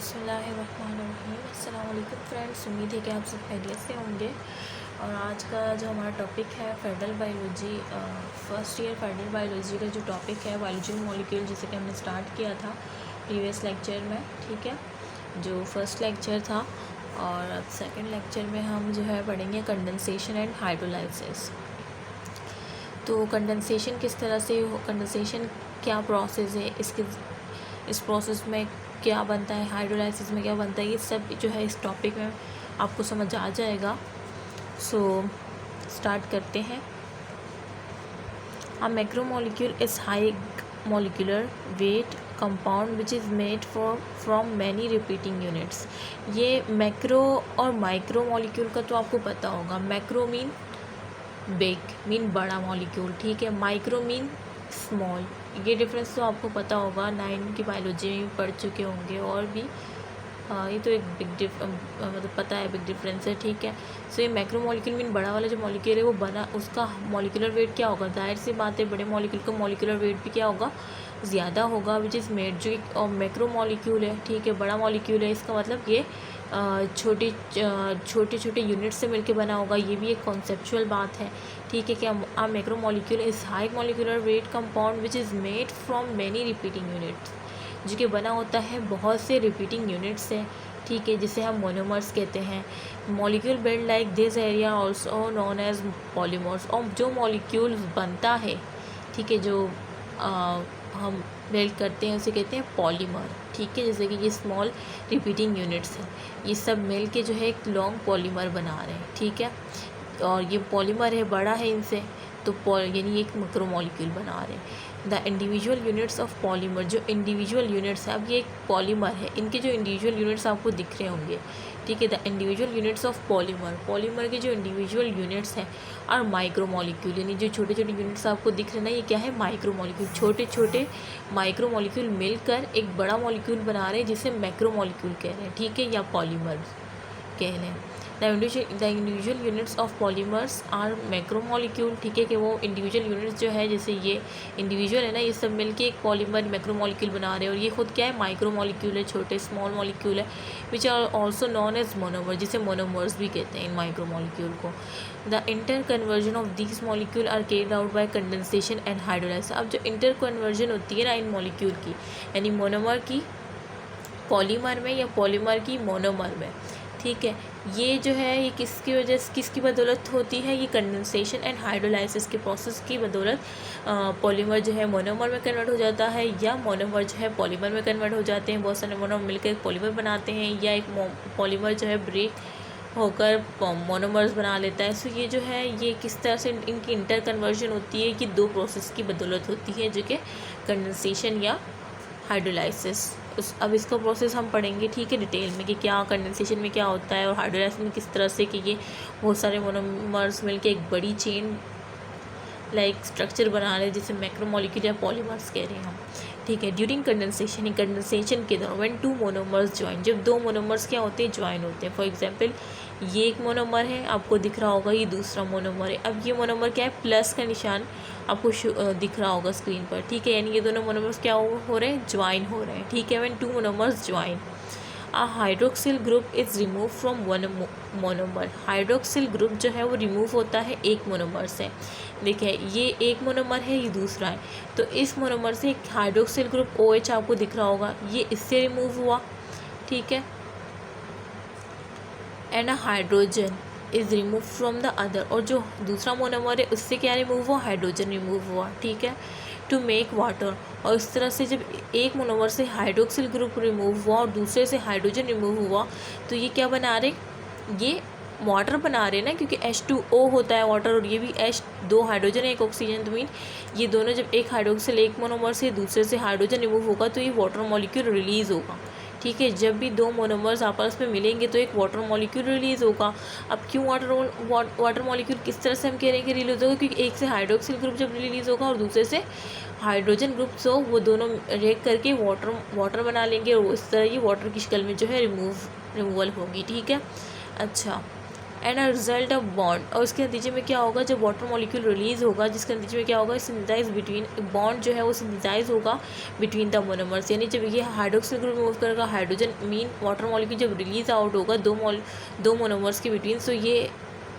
बिस्मिल्लाहिर्रहमानिर्रहीम। अस्सलाम वालेकुम फ्रेंड्स, उम्मीद है कि आप सब खैरियत से होंगे। और आज का जो हमारा टॉपिक है federal biology, first year federal biology का जो टॉपिक है बायोलॉजी मॉलिक्यूल, जिसे कि हमने स्टार्ट किया था प्रीवियस लेक्चर में, ठीक है, जो फर्स्ट लेक्चर था। और अब सेकेंड लेक्चर में हम जो है पढ़ेंगे कंडेंसेशन एंड हाइड्रोलाइसिस। तो कंडेंसेशन किस तरह से, कंडेंसेशन क्या प्रोसेस है, इस प्रोसेस में क्या बनता है, हाइड्रोलाइसिस में क्या बनता है, ये सब जो है इस टॉपिक में आपको समझ आ जाएगा। सो स्टार्ट करते हैं। A macromolecule is high molecular weight compound which is made from many repeating units. ये मैक्रो और माइक्रो मॉलिक्यूल का तो आपको पता होगा। मैक्रो मीन बिग, मीन बड़ा मॉलिक्यूल, ठीक है। Micro mean small. ये डिफरेंस तो आपको पता होगा, 9 की बायोलॉजी में पढ़ चुके होंगे। और भी ये तो एक मतलब पता है बिग डिफरेंस है, ठीक है। सो ये मैक्रो मॉलिक्यूल मीन बड़ा वाला जो मॉलिक्यूल है वो बना, उसका मॉलिक्यूलर वेट क्या होगा, जाहिर सी बात है बड़े मॉलिक्यूल का मॉलिक्यूलर वेट भी क्या होगा, ज़्यादा होगा। विच इज़ मेड, जो एक मैक्रो मॉलिक्यूल है, ठीक है, बड़ा मॉलिक्यूल है, इसका मतलब ये छोटे छोटे यूनिट से मिलके बना होगा। ये भी एक कॉन्सेप्चुअल बात है, ठीक है। कि a macromolecule is high molecular weight compound which is made from many repeating units, जो कि बना होता है बहुत से रिपीटिंग यूनिट से, ठीक है, जिसे हम मोनोमर्स कहते हैं। Molecule build like this area also known as polymers. और जो मॉलिक्यूल बनता है, ठीक है, जो हम बिल्ड करते हैं उसे कहते हैं पॉलीमर, ठीक है। जैसे कि ये स्मॉल रिपीटिंग यूनिट्स हैं, ये सब मिल के जो है एक लॉन्ग पॉलीमर बना रहे हैं, ठीक है। और ये पॉलीमर है, बड़ा है इनसे, तो यानी एक मैक्रोमोलिक्यूल बना रहे हैं। The individual units of polymer, जो इंडिविजुअल यूनिट्स है, अब ये एक पॉलीमर है, इनके जो इंडिविजुअल यूनिट्स आपको दिख रहे होंगे, ठीक है। The individual units of polymer, polymer के जो इंडिविजुअल यूनिट्स हैं, और माइक्रोमोलिक्यूल, यानी जो छोटे छोटे यूनिट्स आपको दिख रहे हैं ना, ये क्या है, माइक्रोमोलिक्यूल। छोटे छोटे माइक्रोमोलिक्यूल मिलकर एक बड़ा मॉलिक्यूल बना रहे हैं, जिसे मैक्रोमोलिक्यूल कह रहे हैं, ठीक है, या पॉलीमर कह रहे हैं। The individual units of polymers are macromolecule, ठीक है, कि वो इंडिविजुअल यूनिट्स जो है, जैसे ये इंडिविजुअल है ना, ये सब मिलके एक पॉलीमर मैक्रोमोलिक्यूल बना रहे हैं। और ये खुद क्या है, माइक्रोमोलिक्यूल है, छोटे स्मॉल मॉलिक्यूल है, which are also known as monomer, जिसे मोनोमर्स भी कहते हैं इन माइक्रोमोलिक्यूल को। The interconversion of these molecule are carried out by condensation and hydrolysis. अब जो इंटर कन्वर्जन होती है ना इन मॉलिक्यूल की, यानी मोनोमर की पॉलीमर में या पॉलीमर की मोनोमर में, ठीक है, ये जो है ये किसकी वजह से, किसकी बदौलत होती है, ये कंडेंसेशन एंड हाइड्रोलाइसिस के प्रोसेस की बदौलत पॉलीमर जो है मोनोमर में कन्वर्ट हो जाता है, या मोनोमर जो है पॉलीमर में कन्वर्ट हो जाते हैं। बहुत सारे मोनोमर मिलकर एक पॉलीमर बनाते हैं, या एक पॉलीमर जो है ब्रेक होकर मोनोमर्स बना लेता है। सो ये जो है ये किस तरह से इनकी इंटर कन्वर्जन होती है, कि दो प्रोसेस की बदौलत होती है, जो कि कंडेंसेशन या हाइड्रोलाइसिस। अब इसका प्रोसेस हम पढ़ेंगे, ठीक है, डिटेल में, कि क्या कंडेंसेशन में क्या होता है और हाइड्रोलाइसिस में किस तरह से, कि ये बहुत सारे मोनोमर्स मिलके एक बड़ी चेन लाइक स्ट्रक्चर बना रहे हैं, जिसे मैक्रोमोलिक्यूल या पॉलीमर्स कह रहे हैं हम, ठीक है। ड्यूरिंग कंडेंसेशन, कंडेंसेशन के दौरान व्हेन 2 मोनोमर्स ज्वाइन, जब 2 मोनोमर्स क्या होते हैं, ज्वाइन होते हैं। फॉर एग्जांपल ये एक मोनोमर है, आपको दिख रहा होगा, ये दूसरा मोनोमर है। अब ये मोनोमर क्या है, प्लस का निशान आपको दिख रहा होगा स्क्रीन पर, ठीक है, यानी ये दोनों मोनोमर्स क्या हो रहे हैं, ज्वाइन हो रहे हैं, ठीक है। When 2 monomers join, a hydroxyl group is remove from one monomer. Hydroxyl group जो है वो रिमूव होता है एक मोनोमर से। देखिए ये एक मोनोमर है, ये दूसरा है, तो इस मोनोमर से एक हाइड्रोक्सिल ग्रुप OH आपको दिख रहा होगा, ये इससे रिमूव हुआ, ठीक है। And a hydrogen is remove from the other, और जो दूसरा मोनोमर है उससे क्या रिमूव हुआ, हाइड्रोजन रिमूव हुआ, ठीक है, टू मेक वाटर। और इस तरह से जब एक मोनोमर से हाइड्रोक्सिल ग्रुप रिमूव हुआ और दूसरे से हाइड्रोजन रिमूव हुआ, तो ये क्या बना रहे, ये वाटर बना रहे हैं ना, क्योंकि H2O होता है वाटर, और ये भी दो हाइड्रोजन एक ऑक्सीजन, तो मीन ये दोनों जब एक हाइड्रोक्सिल एक मोनोमर से दूसरे से हाइड्रोजन रिमूव होगा, तो ये वाटर मॉलिक्यूल रिलीज़ होगा, ठीक है। जब भी दो मोनोमर्स आपस में मिलेंगे तो एक वाटर मॉलिक्यूल रिलीज़ होगा। अब क्यों वाटर मॉलिक्यूल किस तरह से हम कह रहे हैं कि रिलीज़ होगा, क्योंकि एक से हाइड्रोक्सिल ग्रुप जब रिलीज़ होगा और दूसरे से हाइड्रोजन ग्रुप, सो वो दोनों रिएक्ट करके वाटर बना लेंगे, और इस तरह ये वाटर की शक्ल में जो है रिमूवल होगी, ठीक है। अच्छा, and a result of bond, और उसके नतीजे में क्या होगा, जब वाटर मॉलिक्यूल रिलीज होगा जिसके नतीजे में क्या होगा, सिंथेसाइज बिटवीन बॉन्ड जो है वो सिंथेसाइज होगा बिटवीन द मोनोमर्स। यानी जब ये हाइड्रोक्सिल ग्रुप मूव करेगा हाइड्रोजन मीन वाटर मॉलिक्यूल जब रिलीज आउट होगा दो मोनोमर्स के बिटवीन, सो ये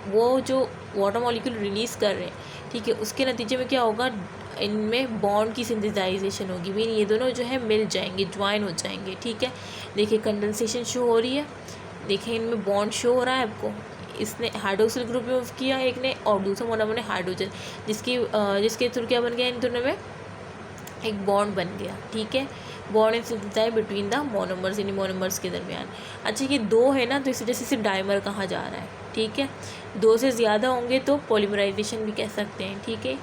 वो जो वाटर मॉलिक्यूल रिलीज़ कर रहे हैं, ठीक है, उसके नतीजे में क्या होगा, इनमें बॉन्ड की सिंथेसाइजेशन होगी, मीन ये दोनों जो है मिल जाएंगे, ज्वाइन हो जाएंगे, ठीक है। देखिए कंडेंसेशन शो हो रही है, देखिए इनमें बॉन्ड शो हो रहा है आपको, इसने हाइड्रोक्सिल ग्रुप मूव किया एक ने और दूसरा मोनोमर ने हाइड्रोजन, जिसके थ्रू क्या बन गया, इन दोनों में एक बॉन्ड बन गया, ठीक है। Bond and synthesize between the monomers, यानी मोनोमर्स के दरमियान। अच्छा ये दो है ना, तो इस वजह से इसे डाइमर कहा जा रहा है, ठीक है। दो से ज़्यादा होंगे तो पॉलीमराइजेशन भी कह सकते हैं, ठीक है।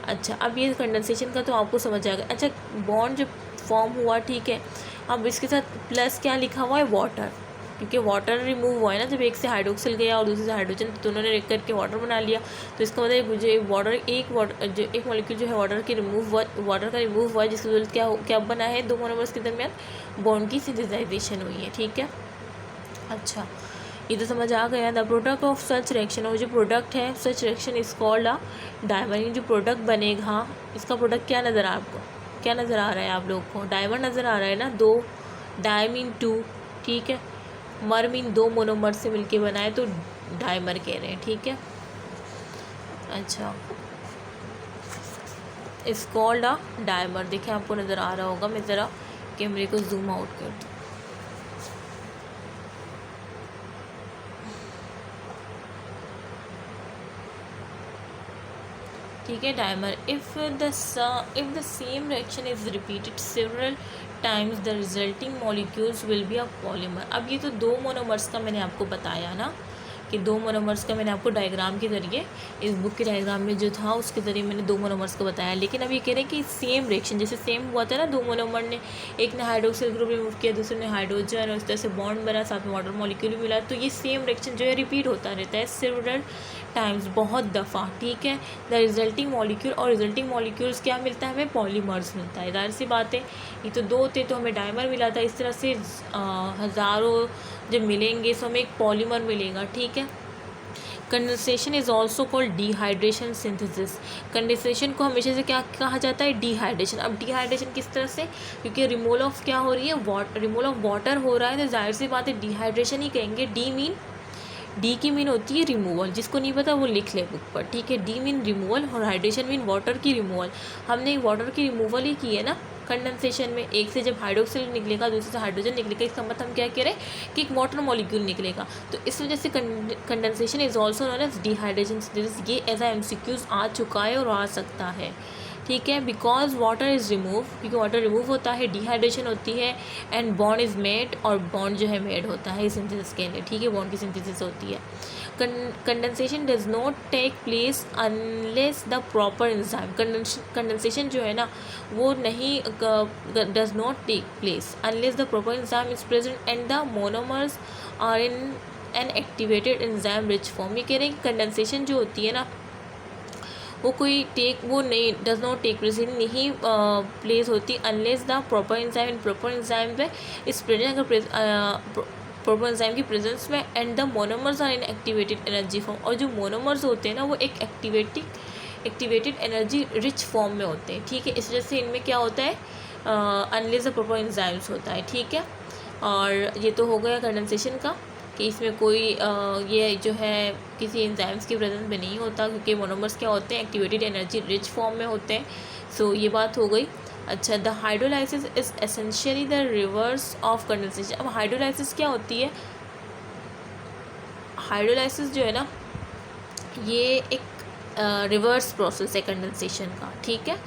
अच्छा अब ये कंडेंसेशन का तो आपको समझ आ गया। अच्छा बॉन्ड जब फॉर्म हुआ, ठीक है, अब इसके साथ प्लस क्या लिखा हुआ है, वाटर, क्योंकि वाटर रिमूव हुआ है ना, जब एक से हाइड्रोक्सिल गया और दूसरे से हाइड्रोजन, तो दोनों ने करके वाटर बना लिया, तो इसका मतलब मुझे एक मॉलिक्यूल जो है वाटर का रिमूव हुआ है, जिसकी वजह क्या बना है, दो मोनोमर्स के दरमियान बॉन्ड की सिंथेसाइजेशन हुई है, ठीक है। अच्छा ये तो समझ आ गया। The product of such reaction, और जो प्रोडक्ट है such reaction is called a dimer, जो प्रोडक्ट बनेगा इसका प्रोडक्ट क्या नज़र आ आपको, क्या नज़र आ रहा है आप लोग को, डाइमर नज़र आ रहा है ना, दो डाई मीन टू, ठीक है, मर मीन दो मोनोमर से मिलके बना है, तो डाइमर कह रहे हैं, ठीक है। अच्छा इस कॉल्ड अ डाइमर, देखिए आपको नज़र आ रहा होगा, मैं ज़रा कैमरे को जूम आउट कर दूँ, ठीक है, dimer. If the same reaction is repeated several times the resulting molecules will be a polymer. अब ये तो दो मोनोमर्स का मैंने आपको बताया ना, कि दो मोनोमर्स का मैंने आपको डायग्राम के ज़रिए, इस बुक के डायग्राम में जो था उसके ज़रिए मैंने दो मोनोमर्स को बताया, लेकिन अब ये कह रहे हैं कि सेम रिएक्शन जैसे सेम हुआ था ना, दो मोनोमर ने, एक ने हाइड्रोक्सिल ग्रुप रिमूव किया, दूसरे ने हाइड्रोजन, और इस तरह से बॉन्ड बना, साथ में वाटर मॉलिक्यूल भी मिला, तो ये सेम रिएक्शन जो है रिपीट होता रहता है सेवरल टाइम्स, बहुत दफ़ा, ठीक है। द रिजल्टिंग मॉलिक्यूल, और रिजल्टिंग मॉलिक्यूल्स क्या मिलता है हमें, पॉलीमर्स मिलता है, जाहिर सी बात है, ये तो दो थे तो हमें डाइमर मिला था, इस तरह से हज़ारों जब मिलेंगे तो हमें एक पॉलीमर मिलेगा, ठीक है। Condensation is also called dehydration synthesis, condensation को हमेशा से क्या कहा जाता है, डिहाइड्रेशन। अब डिहाइड्रेशन किस तरह से, क्योंकि रिमूवल ऑफ क्या हो रही है, रिमूवल ऑफ वाटर हो रहा है, तो जाहिर सी बात है डिहाइड्रेशन ही कहेंगे। डी की मीन होती है रिमूवल, जिसको नहीं पता वो लिख ले बुक पर, ठीक है। डी मीन रिमूवल और हाइड्रेशन मीन वाटर की रिमूवल, हमने वाटर की रिमूवल ही की है ना कंडेंसेशन में, एक से जब हाइड्रोक्सिल निकलेगा दूसरे से हाइड्रोजन निकलेगा, इसका मतलब हम क्या कह रहे हैं कि एक वाटर मॉलिक्यूल निकलेगा, तो इस वजह से condensation is also known as dehydration synthesis. ये एज MCQs आ चुका है और आ सकता है, ठीक है। बिकॉज वाटर इज़ रिमूव, क्योंकि वाटर रिमूव होता है, डिहाइड्रेशन होती है, एंड बॉन्ड इज़ मेड, और बॉन्ड जो है मेड होता है सिंथेसिस के लिए, ठीक है, बॉन्ड की सिंथेसिस होती है। Condensation does not take place unless the proper enzyme, condensation जो है ना वो नहीं does not take place unless the proper enzyme is present and the monomers are in an activated enzyme rich form. ये कह रहे हैं कंडेंसेशन जो होती है ना वो नहीं डज नॉट टेक प्लेस, नहीं प्लेस होती unless the proper enzyme, proper enzyme पे इस प्रेजेंट, अगर प्रॉपर एंजाइम की प्रेजेंस में, and the monomers are in activated energy form, और जो मोनोमर्स होते हैं ना वो एक एक्टिवेटेड एनर्जी रिच फॉर्म में होते हैं, ठीक है। इस वजह से इनमें क्या होता है, अनलेस द प्रॉपर एंजाइम्स होता है, ठीक है। और ये तो हो गया कंडेंसेशन का, कि इसमें कोई ये जो है किसी एंजाइम्स की प्रेजेंस में नहीं होता, क्योंकि मोनोमर्स क्या होते हैं, एक्टिवेटेड एनर्जी रिच फॉर्म में होते हैं। सो ये बात हो गई। अच्छा, the hydrolysis is essentially the reverse of condensation. अब हाइड्रोलाइसिस क्या होती है, हाइड्रोलाइसिस जो है ना ये एक रिवर्स प्रोसेस है कंडेंसेशन का, ठीक है,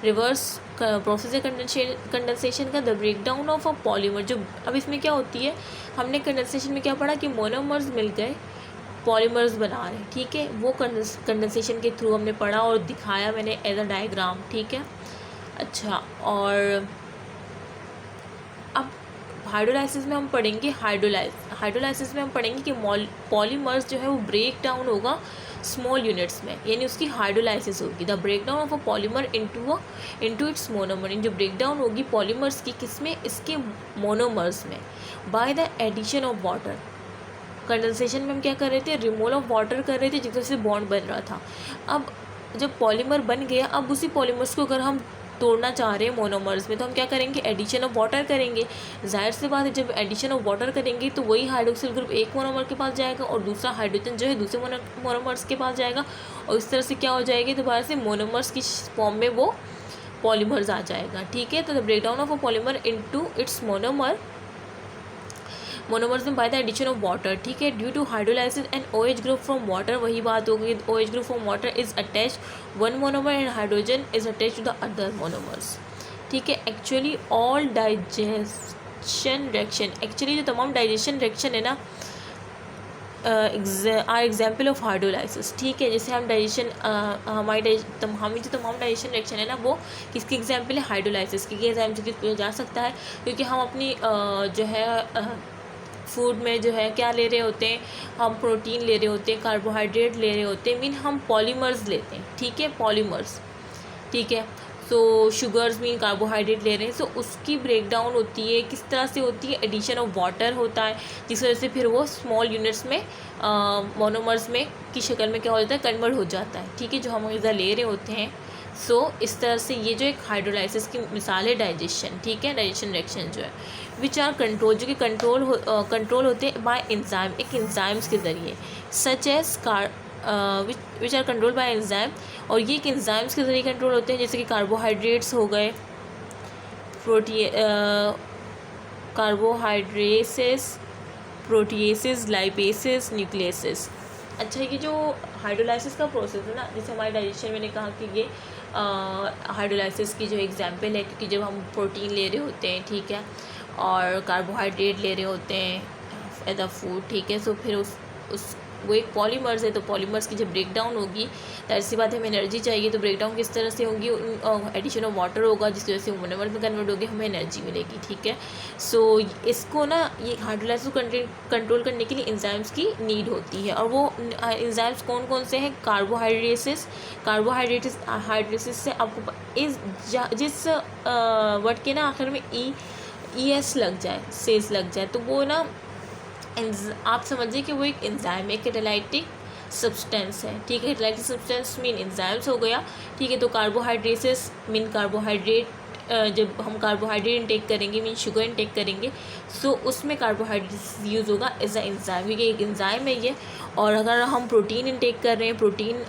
रिवर्स प्रोसेस है कंडेंसेशन का। The break down of a polymer, जो अब इसमें क्या होती है, हमने कंडेंसेशन में क्या पढ़ा कि मोनोमर्स मिल गए पॉलीमर्स बना रहे हैं, ठीक है, वो कंडेंसेशन के थ्रू हमने पढ़ा और दिखाया मैंने एज अ डायग्राम, ठीक है। अच्छा, और अब हाइड्रोलाइसिस में हम पढ़ेंगे हाइड्रोलाइसिस में हम पढ़ेंगे कि पॉलीमर्स जो है वो ब्रेक डाउन होगा स्मॉल यूनिट्स में, यानी उसकी हाइड्रोलाइसिस होगी। The break down of a polymer into its monomer, जो ब्रेक डाउन होगी पॉलीमर्स की किसमें, इसके मोनोमर्स में, by the addition of water, condensation में हम क्या कर रहे थे, रिमूवल ऑफ वाटर कर रहे थे जिससे से बॉन्ड बन रहा था। अब जब पॉलीमर बन गया, अब उसी पॉलीमर्स को अगर हम तोड़ना चाह रहे हैं मोनोमर्स में, तो हम क्या करेंगे, एडिशन ऑफ वाटर करेंगे। जाहिर सी बात है, जब एडिशन ऑफ वाटर करेंगे तो वही हाइड्रोक्सिल ग्रुप एक मोनोमर के पास जाएगा और दूसरा हाइड्रोजन जो है दूसरे मोनोमर्स के पास जाएगा, और इस तरह से क्या हो जाएगी, दोबारा से मोनोमर्स की फॉर्म में वो पॉलीमर्स आ जाएगा। ठीक है, तो the break down of a polymer into its monomers में by the addition of water. ठीक है, due to hydrolysis and OH group from water, वही बात हो गई, OH group from water is attach one monomer and hydrogen is attach to the other monomers. ठीक है, actually all digestion reaction, actually जो तमाम डाइजेशन रिएक्शन है ना आर एग्जाम्पल ऑफ हाइड्रोलाइसिस। ठीक है, जैसे हम डाइजेशन हमारी जो तमाम डाइजेशन रिएक्शन है ना वो किसकी एग्जाम्पल है, हाइड्रोलाइसिस की। एग्जाम से जा सकता है क्योंकि हम अपनी जो है फूड में जो है क्या ले रहे होते हैं, हम प्रोटीन ले रहे होते हैं, कार्बोहाइड्रेट ले रहे होते हैं, मीन हम पॉलीमर्स लेते हैं। ठीक है, पॉलीमर्स। ठीक है, तो शुगर्स मीन कार्बोहाइड्रेट ले रहे हैं, तो उसकी ब्रेक डाउन होती है, किस तरह से होती है, एडिशन ऑफ वाटर होता है, जिस वजह से फिर वो स्मॉल यूनिट्स में मोनोमर्स में की शक्ल में क्या हो जाता है, कन्वर्ट हो जाता है। ठीक है, जो हम ग़िज़ा ले रहे होते हैं। सो इस तरह से ये जो एक हाइड्रोलाइसिस की मिसाल है डाइजेशन। ठीक है, डाइजेशन रिएक्शन जो है विच आर कंट्रोल, जो कि कंट्रोल होते हैं बाय एंजाइम, एक एंजाइम्स के ज़रिए, such as which are control by enzyme, और ये एक एंजाइम्स के ज़रिए कंट्रोल होते हैं, जैसे कि कार्बोहाइड्रेट्स हो गए, कार्बोहाइड्रेसेस, प्रोटीएसेस, लाइपेसेस, न्यूक्लियसेस। अच्छा, ये जो हाइड्रोलाइसिस का प्रोसेस है ना, जैसे हमारे डाइजेशन में कहा कि ये हाइड्रोलाइसिस की जो एग्जांपल है, क्योंकि जब हम प्रोटीन ले रहे होते हैं, ठीक है, और कार्बोहाइड्रेट ले रहे होते हैं एज अ फूड, ठीक है, सो फिर उस वो एक पॉलीमर्स है, तो पॉलीमर्स की जब ब्रेक डाउन होगी, तो ऐसी बात है, हमें एनर्जी चाहिए, तो ब्रेक डाउन किस तरह से होगी, एडिशन ऑफ वाटर होगा जिसकी वजह से मोनोमर में कन्वर्ट होगी, हमें एनर्जी मिलेगी। ठीक है, सो इसको ना ये हाइड्रोलाइसिस को कंट्रोल करने के लिए एंजाइम्स की नीड होती है, और वो एंजाइम्स कौन कौन से हैं, कार्बोहाइड्रेसिस से आपको जिस वर्ड के ना आखिर में ES लग जाए, सेस लग जाए, तो वो ना आप समझिए कि वो एक एंजाइम है, कैटालाइटिक सब्सटेंस है। ठीक है, कैटालाइटिक सब्सटेंस मीन एंजाइम्स हो गया। ठीक है, तो कार्बोहाइड्रेसिस मीन कार्बोहाइड्रेट, जब हम कार्बोहाइड्रेट इंटेक करेंगे मीन शुगर इंटेक करेंगे, सो उसमें कार्बोहाइड्रेट यूज़ होगा एज अ एंजाइम, क्योंकि एक एंजाइम है ये। और अगर हम प्रोटीन इंटेक कर रहे हैं, प्रोटीन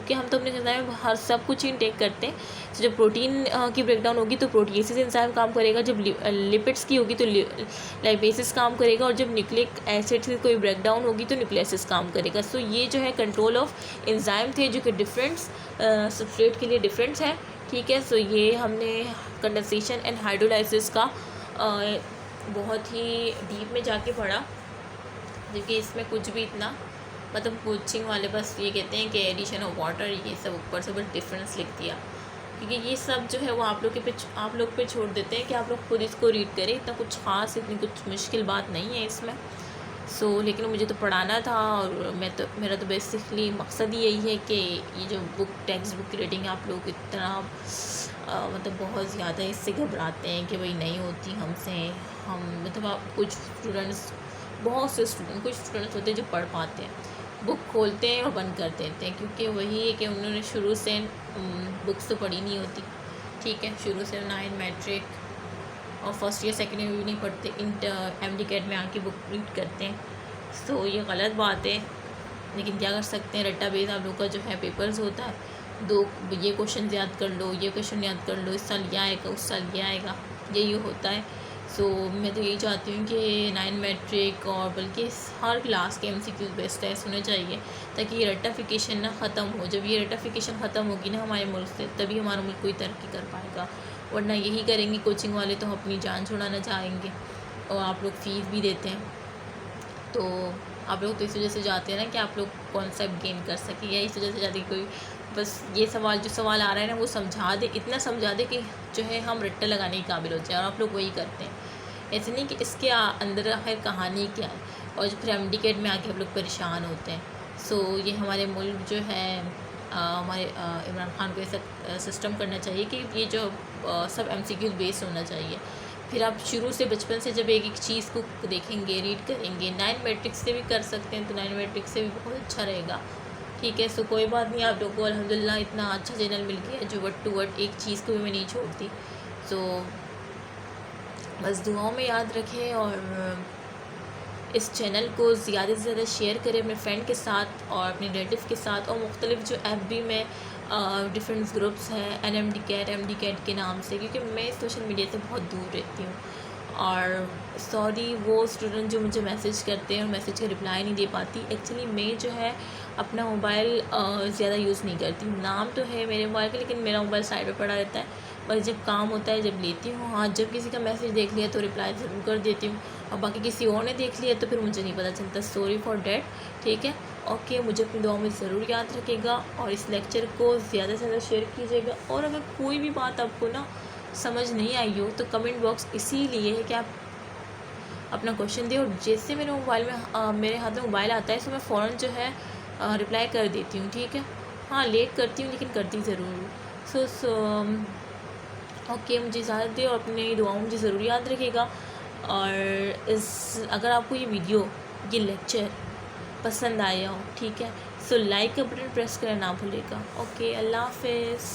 के हम तो अपने एंजाइम हर सब कुछ इंटेक करते हैं, तो जब प्रोटीन की ब्रेकडाउन होगी तो प्रोटीएसिस एंजाइम काम करेगा, जब लिपिड्स की होगी तो लाइपेसिस काम करेगा, और जब न्यूक्लिक एसिड की कोई ब्रेकडाउन होगी तो न्यूक्लियसिस काम करेगा। सो ये जो है कंट्रोल ऑफ एंजाइम थे, जो कि डिफरेंट सबस्ट्रेट के लिए डिफरेंस है। ठीक है, सो ये हमने कंडेंसेशन एंड हाइड्रोलाइसिस का बहुत ही डीप में जाके पढ़ा, क्योंकि इसमें कुछ भी इतना मतलब कोचिंग वाले बस ये कहते हैं कि एडिशन ऑफ वाटर, ये सब ऊपर से बस डिफरेंस लिख दिया, क्योंकि ये सब जो है वो आप लोग पे छोड़ देते हैं कि आप लोग खुद इसको रीड करें। इतना कुछ ख़ास, इतनी कुछ मुश्किल बात नहीं है इसमें। लेकिन मुझे तो पढ़ाना था, और मेरा तो बेसिकली मकसद ही यही है कि ये जो टेक्स्ट बुक की रीडिंग आप लोग इतना मतलब बहुत ज़्यादा इससे घबराते हैं कि भाई नहीं होती हमसे, हम मतलब आप कुछ बहुत से कुछ स्टूडेंट्स होते हैं जो पढ़ पाते हैं, बुक खोलते हैं और बंद कर देते हैं, क्योंकि वही है कि उन्होंने शुरू से बुक्स तो पढ़ी नहीं होती। ठीक है, शुरू से 9 मैट्रिक और फर्स्ट ईयर सेकेंड ईयर भी नहीं पढ़ते, MD-CAT में आके बुक रीड करते हैं। तो ये गलत बात है, लेकिन क्या कर सकते हैं, रट्टा बेस आप लोग का जो है पेपर्स होता है, ये क्वेश्चन याद कर लो, ये क्वेश्चन याद कर लो, इस साल ये आएगा, उस साल ये आएगा, यही होता है। मैं तो यही चाहती हूँ कि 9 मैट्रिक और बल्कि हर क्लास के MCQ बेस्ट टेस्ट होने चाहिए, ताकि ये रट्टाफिकेशन ना ख़त्म हो। जब ये रट्टाफिकेशन ख़त्म होगी ना हमारे मुल्क से, तभी हमारा मुल्क कोई तरक्की कर पाएगा, वरना यही करेंगे कोचिंग वाले तो अपनी जान छुड़ाना चाहेंगे, और आप लोग फ़ीस भी देते हैं, तो आप लोग तो इस वजह से जाते हैं ना कि आप लोग कॉन्सेप्ट गेन कर सकें, या इस वजह से जाते कोई बस ये जो सवाल आ रहा है ना वो समझा दे, इतना समझा दे कि जो है हम रट्टा लगाने के काबिल हो जाए, और आप लोग वही करते हैं। ऐसे नहीं कि इसके अंदर है कहानी क्या है, और जो फिर MD-CAT में आके आप लोग परेशान होते हैं। ये हमारे मुल्क जो है हमारे इमरान खान को ऐसा सिस्टम करना चाहिए कि ये जो सब MCQ बेस्ड होना चाहिए, फिर आप शुरू से बचपन से जब एक एक चीज़ को देखेंगे, रीड करेंगे, 9 मैट्रिक्स से भी कर सकते हैं तो 9 मैट्रिक्स से भी बहुत अच्छा रहेगा। ठीक है, सो कोई बात नहीं, आप लोगों को अल्हम्दुलिल्लाह इतना अच्छा चैनल मिल गया जो वर्ड टू वर्ड एक चीज़ को भी मैं नहीं छोड़ती। सो बस दुआओं में याद रखें और इस चैनल को ज़्यादा से ज़्यादा शेयर करें अपने फ्रेंड के साथ और अपने रिलेटिव के साथ, और मुख्तलिफ जो FB में डिफरेंट ग्रुप्स हैं MD कैट के नाम से, क्योंकि मैं सोशल मीडिया से बहुत दूर रहती हूँ। और सॉरी वो स्टूडेंट जो मुझे मैसेज करते हैं और मैसेज का रिप्लाई नहीं दे पाती। एक्चुअली मैं जो है अपना मोबाइल ज़्यादा यूज़ नहीं करती। नाम तो है मेरे मोबाइल का, लेकिन मेरा मोबाइल साइड पर पड़ा रहता है। बस जब काम होता है जब लेती हूँ। हाँ, जब किसी का मैसेज देख लिया तो रिप्लाई ज़रूर कर देती हूँ, और बाकी किसी और ने देख लिया तो फिर मुझे नहीं पता चलता। Sorry for that. ठीक है, ओके, मुझे अपनी दुआ में ज़रूर याद रखेगा और इस लेक्चर को ज़्यादा से ज़्यादा शेयर कीजिएगा। और अगर कोई भी बात आपको ना समझ नहीं आई हो तो कमेंट बॉक्स इसीलिए है कि आप अपना क्वेश्चन दें, और जैसे मेरे मोबाइल में मेरे हाथ में मोबाइल आता है तो मैं फ़ौरन जो है रिप्लाई कर देती हूँ। ठीक है, हाँ लेट करती हूँ लेकिन करती ज़रूर हूँ। ओके, मुझे इजाज़त दें और अपनी दुआओं मुझे ज़रूर याद रखिएगा। और अगर आपको ये वीडियो, ये लेक्चर पसंद आया हो, ठीक है, सो लाइक का बटन प्रेस करना ना भूलिएगा। ओके, अल्लाह हाफ़िज़।